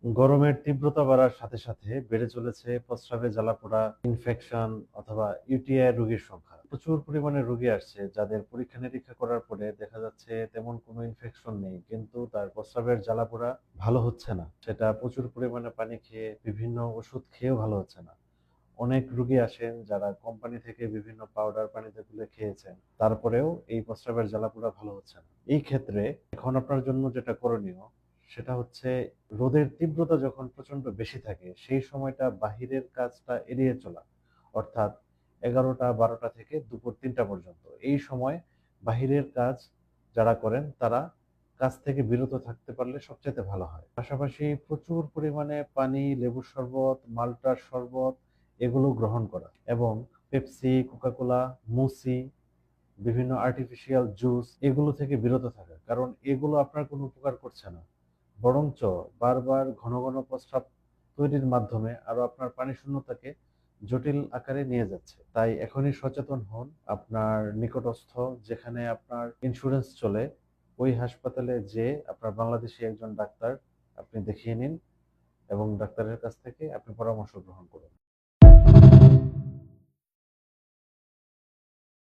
গরমের তীব্রতা বাড়ার সাথে সাথে বেড়ে চলেছে প্রস্রাবে জ্বালাপোড়া, ইনফেকশন অথবা ইউটিআই রোগীর সংখ্যা। প্রচুর পরিমাণে রোগী আসছে যাদের পরীক্ষা-নিরীক্ষা করার পরে দেখা যাচ্ছে তেমন কোনো ইনফেকশন নেই। কিন্তু তার প্রস্রাবের জ্বালাপোড়া ভালো হচ্ছে না। সেটা প্রচুর পরিমাণে পানি খেয়ে, বিভিন্ন ওষুধ খেয়েও ভালো হচ্ছে না। অনেক রোগী আসেন যারা কোম্পানি থেকে বিভিন্ন পাউডার পানিতে গুলে খেয়েছেন। তারপরেও এই প্রস্রাবের জ্বালাপোড়া ভালো হচ্ছে না। এই ক্ষেত্রে এখন আপনার জন্য যেটা করণীয় সেটা হচ্ছে রোদের তীব্রতা যখন প্রচন্ড বেশি থাকে সেই সময়টা বাহিরের কাজটা এড়িয়ে চলা। অর্থাৎ 11টা-12টা থেকে দুপুর 3টা পর্যন্ত। এই সময় বাহিরের কাজ যারা করেন তারা কাজ থেকে বিরত থাকতে পারলে সবচাইতে ভালো হয়। পাশাপাশি প্রচুর পরিমাণে পানি, লেবুর শরবত, মাল্টার শরবত এগুলো গ্রহণ করা এবং পেপসি, কোকা-কোলা, মুসি, বিভিন্ন আর্টিফিশিয়াল জুস এগুলো থেকে বিরত থাকা। কারণ এগুলো আপনার কোনো উপকার করছে না। বরঞ্চ বারবার ঘন ঘন প্রস্রাব তৈরির মাধ্যমে আরো আপনার পানি শূন্যতাকে জটিল আকারে নিয়ে যাচ্ছে। তাই এখনই সচেতন হন। আপনার নিকটস্থ যেখানে আপনার ইন্স্যুরেন্স চলে ওই হাসপাতালে যেয়ে আপনার বাংলাদেশী একজন ডাক্তার আপনি দেখিয়ে নিন এবং ডাক্তারের কাছ থেকে আপনি পরামর্শ গ্রহণ করুন।